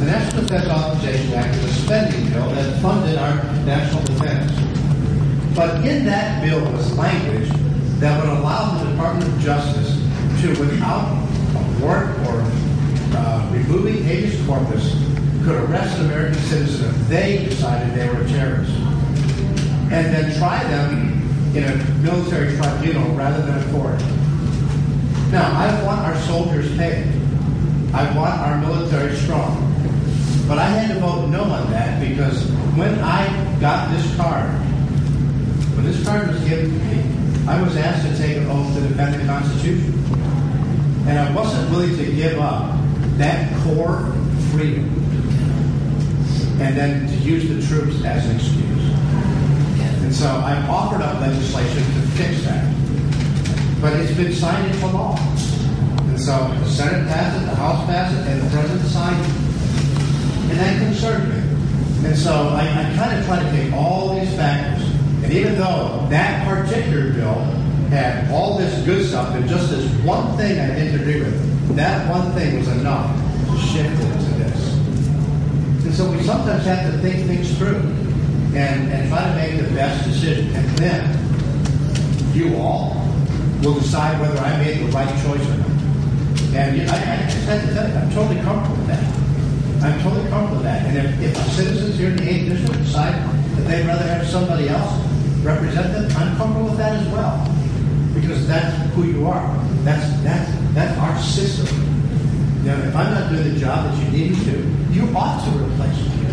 The National Defense Authorization Act is a spending bill that funded our national defense. But in that bill was language that would allow the Department of Justice to, without a warrant or removing habeas corpus, could arrest an American citizen if they decided they were a terrorist, and then try them in a military tribunal rather than a court. Now, I want our soldiers paid. I want our military strong. But I had to vote no on that because when I got this card, when this card was given to me, I was asked to take an oath to defend the Constitution. And I wasn't willing to give up that core freedom and then to use the troops as an excuse. And so I've offered up legislation to fix that. But it's been signed into law. And so the Senate passed it, the House passed it, and the President signed it. And that concerned me. And so I kind of try to take all these factors. And even though that particular bill had all this good stuff and just this one thing I didn't agree with, that one thing was enough to shift it to this. And so we sometimes have to think things through and try to make the best decision. And then you all will decide whether I made the right choice or not. And I just have to tell you, I'm totally comfortable with that. I'm totally comfortable with that. And if the citizens here in the 8th District decide that they'd rather have somebody else represent them, I'm comfortable with that as well. Because that's who you are. That's our system. You know, if I'm not doing the job that you need me to, you ought to replace me.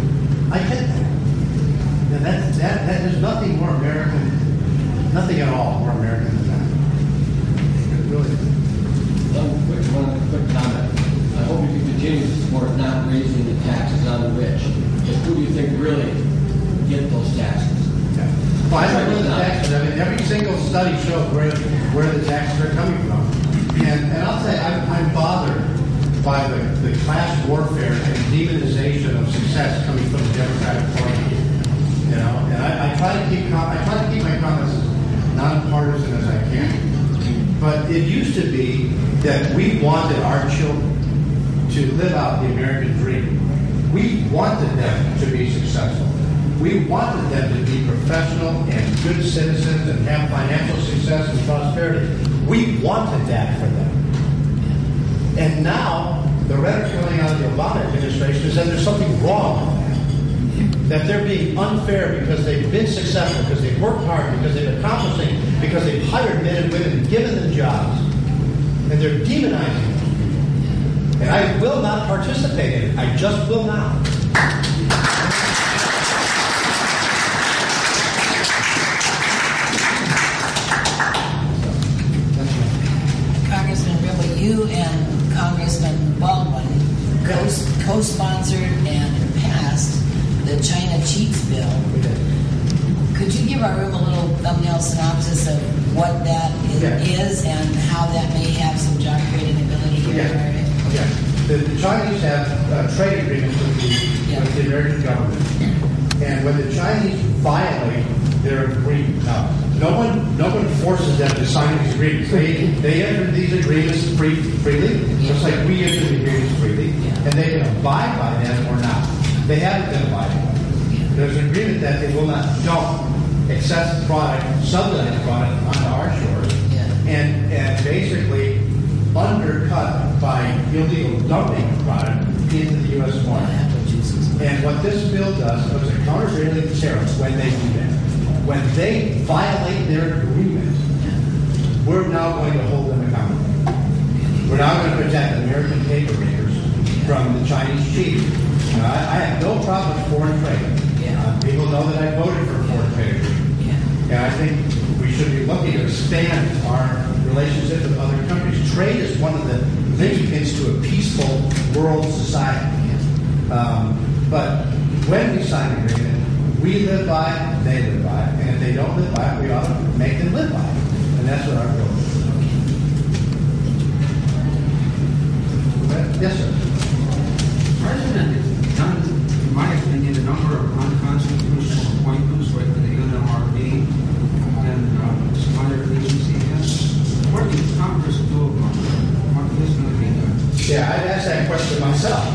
I get that. Now there's nothing more American, nothing at all more American than that. It really is. One quick comment. I hope you can continue to support not raising the taxes on the rich. Because who do you think really get those taxes? Yeah. Well, I don't know the taxes. I mean, every single study shows where the taxes are coming from. And I'll say I'm bothered by the class warfare and demonization of success coming from the Democratic Party. You know, and I try to keep my comments as nonpartisan as I can. But it used to be that we wanted our children to live out the American dream. We wanted them to be successful. We wanted them to be professional and good citizens and have financial success and prosperity. We wanted that for them. And now, the rhetoric coming out of the Obama administration is that there's something wrong with that. That they're being unfair because they've been successful, because they've worked hard, because they've accomplished things, because they've hired men and women and given them jobs. And they're demonizing them. And I will not participate in it. I just will not. Congressman Ribble, you and Congressman Baldwin co-sponsored and passed the China Cheats Bill. Could you give our room a little thumbnail synopsis of what that is and how that may have some job creating ability here in America? Yeah. The Chinese have trade agreements with the American government. And when the Chinese violate their agreement, now, no one forces them to sign these agreements. They enter these agreements freely, just like we enter the agreements freely, and they can abide by them or not. They haven't been abiding by them. There's an agreement that they will not dump excess product, subsidized product onto our shores, and basically undercut by illegal dumping of product into the U.S. market. And what this bill does is it counters illegal tariffs when they do that. When they violate their agreement, we're now going to hold them accountable. We're now going to protect American paper makers from the Chinese cheating. I have no problem with foreign trade. People know that I voted for foreign trade. And I think we should be looking to expand our relationship with other countries. Trade is one of the linchpins to a peaceful world society. But when we sign an agreement, we live by it, they live by it. And if they don't live by it, we ought to make them live by it. And that's what our goal is. Yes, sir. President has done, in my opinion, a number of unconstitutional appointments like the NLRB and some other agencies. What does Congress do about it? What is going to be done? Yeah, I'd ask that question myself.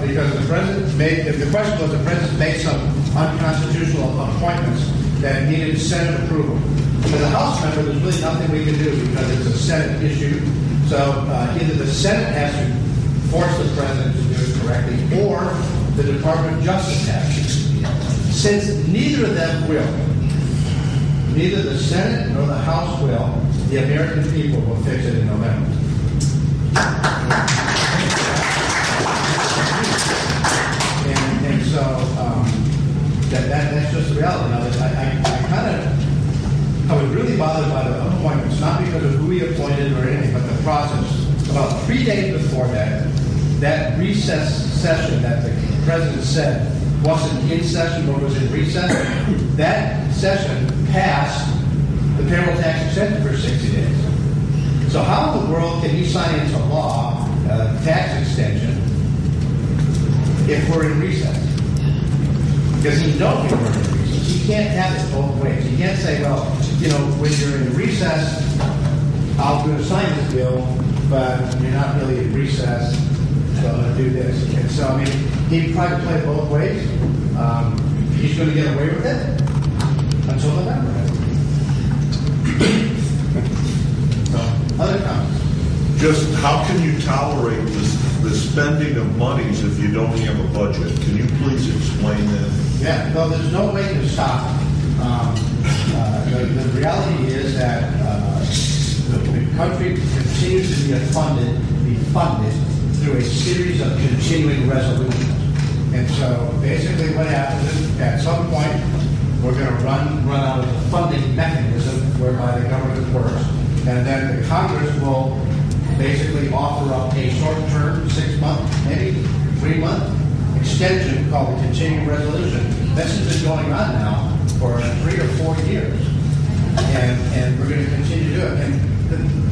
Because the president made, if the question was the president made some unconstitutional appointments that needed Senate approval. For the House member, there's really nothing we can do because it's a Senate issue. So either the Senate has to force the president to do it correctly, or the Department of Justice has to. Since neither of them will, neither the Senate nor the House will, the American people will fix it in November. And so that's just the reality. Now, I was really bothered by the appointments, not because of who he appointed or anything, but the process. About 3 days before that recess session that the president said wasn't in session but was in recess, that session passed the payroll tax extension for 60 days. So how in the world can he sign into law tax extension if we're in recess? Because he knows we're in recess. He can't have it both ways. He can't say, well, when you're in recess, I'll sign this bill, but you're not really in recess, so I'm going to do this. And so, he'd probably play it both ways. He's going to get away with it until November. So, other comments? Just how can you tolerate the spending of monies if you don't have a budget? Can you please explain that? Yeah, well, there's no way to stop it. The reality is that the country continues to be funded through a series of continuing resolutions. And so basically what happens is at some point we're going to run out of the funding mechanism whereby the government works. And then the Congress will basically offer up a short-term, 6-month, maybe 3-month extension called the continuing resolution. This has been going on now for 3 or 4 years. And we're going to continue to do it. And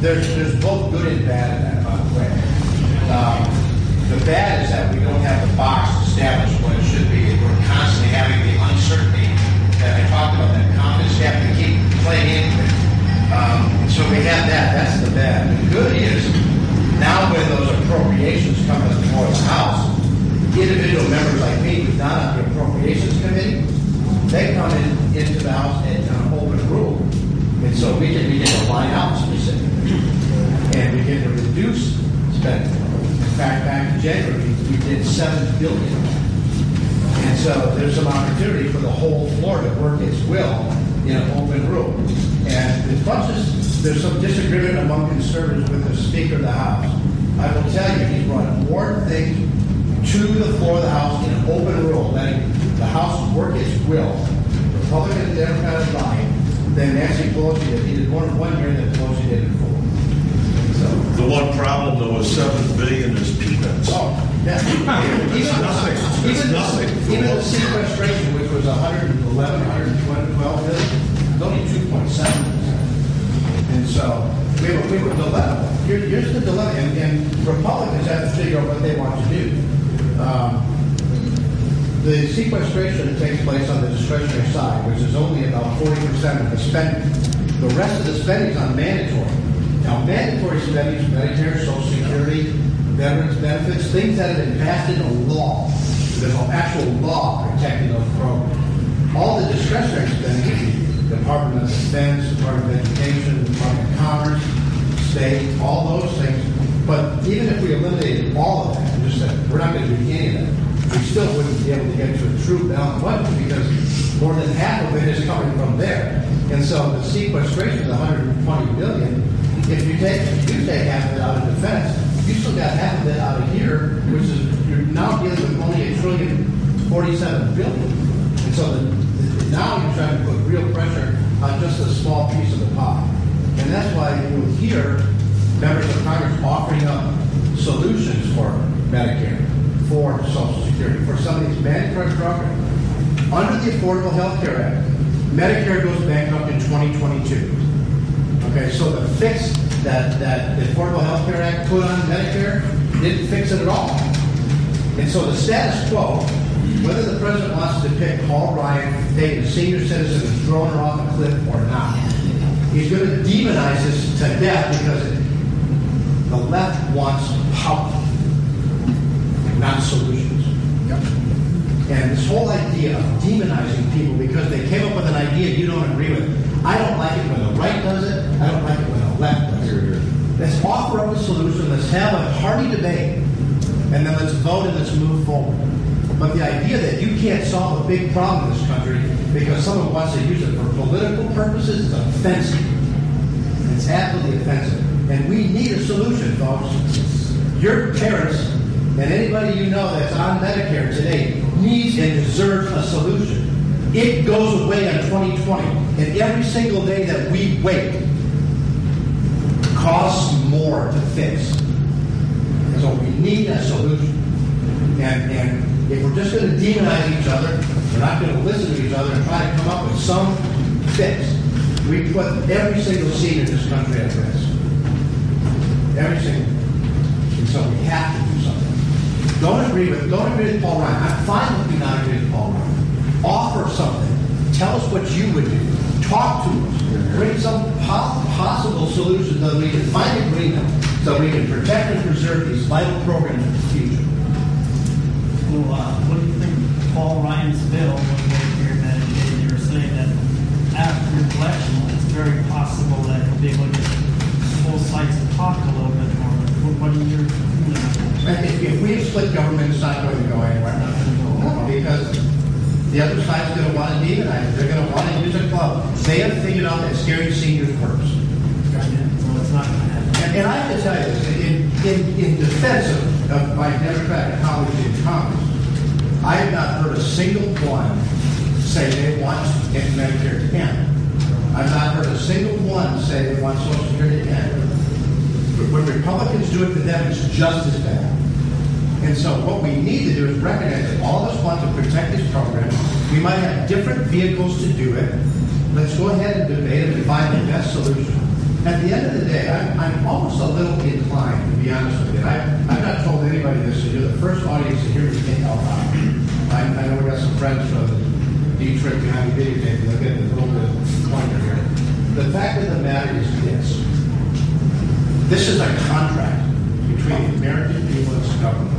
there's both good and bad in that, by the way. The bad is that we don't have the box established what it should be. We're constantly having the uncertainty that I talked about, that confidence you have to keep playing into it. So we have that. That's the bad. The good is, now when those appropriations come to the floor of the House, individual members like me who's not on the Appropriations Committee, they come into the House and open rule. And so we can begin to line out specifically and begin to reduce spending. In fact, back in January, we did $7 billion. And so there's some opportunity for the whole floor to work its will in an open rule. And as much as there's some disagreement among conservatives with the Speaker of the House, I will tell you, he's brought more things to the floor of the House in an open rule, letting the House work its will, Republican and Democrat alike, than Nancy Pelosi did. He did more in 1 year than Pelosi did in 4. So, the one problem, though, is $7 billion is peanuts. Oh, yeah. Even the sequestration, which was 111, 112 billion, is only 2.7%. And so we have a dilemma. Here's the dilemma, and Republicans have to figure out what they want to do. The sequestration takes place on the discretionary side, which is only about 40% of the spending. The rest of the spending is on mandatory. Now, mandatory spending is Medicare, Social Security, veterans benefits, things that have been passed into law. There's no actual law protecting those programs. All the discretionary spending, Department of Defense, Department of Education, Department of Commerce, State, all those things. But even if we eliminated all of that and just said, we're not going to do any of that, we still wouldn't be able to get to a true balanced budget because more than half of it is coming from there. And so the sequestration of $120 billion, if you take half of it out of defense, you still got half of it out of here, which is you're now dealing with only $1.047 trillion. And so now you're trying to put real pressure on just a small piece of the pie. And that's why you'll hear members of Congress offering up solutions for Medicare, for Social Security, for some of these mandatory programs. Under the Affordable Health Care Act, Medicare goes bankrupt in 2022. Okay, so the fix that the Affordable Health Care Act put on Medicare didn't fix it at all. And so the status quo, whether the president wants to pick Paul Ryan, take a senior citizen and throw her off a cliff or not, he's going to demonize this to death because the left wants power, not solutions. Yep. And this whole idea of demonizing people because they came up with an idea you don't agree with, I don't like it when the right does it, I don't like it when the left does it. Let's offer up a solution, let's have a hearty debate, and then let's vote and let's move forward. But the idea that you can't solve a big problem in this country because someone wants to use it for political purposes is offensive. It's absolutely offensive. And we need a solution, folks. Your parents and anybody you know that's on Medicare today needs and deserves a solution. It goes away in 2020. And every single day that we wait costs more to fix. And so we need a solution. And if we're just going to demonize each other, we're not going to listen to each other and try to come up with some fix. We put every single senior in this country at risk. Every single. And so we have to do something. Don't agree with Paul Ryan. I'm fine with you not agreeing with Paul Ryan. Offer something. Tell us what you would do. Talk to us. Bring some possible solutions so that we can find agreement so we can protect and preserve these vital programs in the future. Well, what do you think Paul Ryan's bill, when they were here meditating, they were saying that after the election, it's very possible that he'll be able to get both sides to talk a little bit more. What are your opinion on that? If we have split government, it's not going to go anywhere. No, because the other side's going to want to demonize it. They're going to want to use a club. They have figured out that scaring seniors works. So it's not going to happen. And I have to tell you this, in defense of my Democratic colleagues in Congress, I have not heard a single one say they want to get Medicare to end. I've not heard a single one say they want Social Security to end. But when Republicans do it to them, it's just as bad. And so what we need to do is recognize that all of us want to protect these programs. We might have different vehicles to do it. Let's go ahead and debate it and find the best solution. At the end of the day, I'm almost a little inclined, to be honest with you. I've not told anybody this, so you're the first audience to hear me think out loud. I know we got some friends from Detroit behind the video tape. They'll get a little bit of pointer here. The fact of the matter is this. This is a contract between the American people and this government.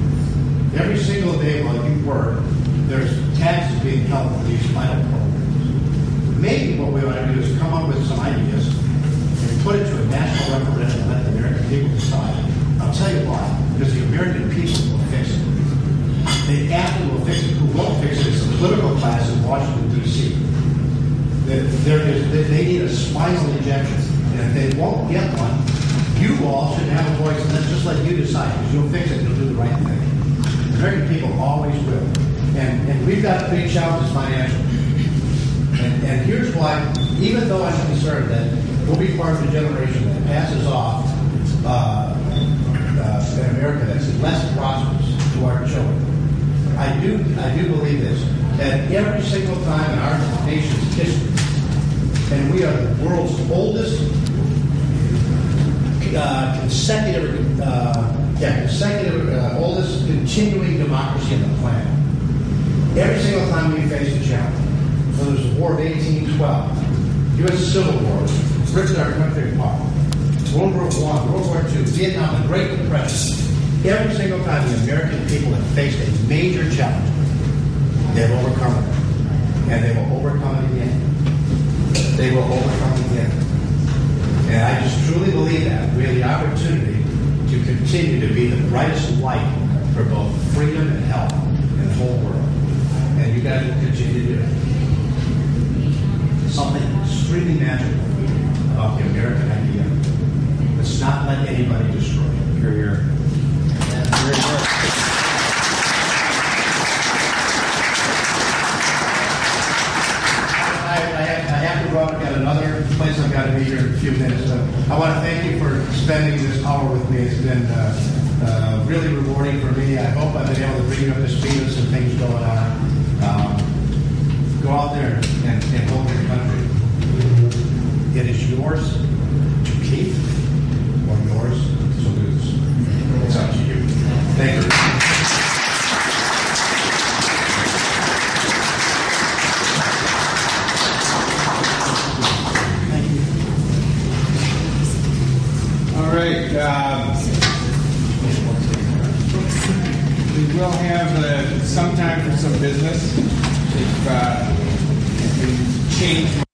Every single day while you work, there's taxes being held for these vital programs. Maybe what we ought to do is come up with some ideas and put it to a national referendum and let the American people decide. I'll tell you why. Because the American people will fix it. They absolutely will fix it. Who won't fix it is the political class in Washington, D.C. They need a spinal injection. And if they won't get one, you all should have a voice, and let's just let you decide, because you'll fix it and you'll do the right thing. The American people always will. And we've got big challenges financially. And here's why, even though I'm concerned that we'll be part of a generation that passes off an America that's less prosperous to our children, I do believe this, that every single time in our nation's history, and we are the world's oldest oldest continuing democracy on the planet. Every single time we face a challenge, whether it was the War of 1812, U.S. Civil War, ripped our country apart, World War I, World War II, Vietnam, the Great Depression, every single time the American people have faced a major challenge, they've overcome it. And they will overcome it again. They will overcome it again. And I just truly believe that we have the opportunity to continue to be the brightest light for both freedom and health in the whole world. And you guys will continue to do it. Something extremely magical about the American idea. Let's not let anybody destroy it. Hear, hear. I have to run. I've got another place I've got to be here in a few minutes. But I want to thank you for spending this hour with me. It's been really rewarding for me. I hope I've been able to bring you up to speed with some things going on. Go out there and hold your country. It is yours to keep or yours to lose. It's up to you. Thank you. All right. will have some time for some business if we change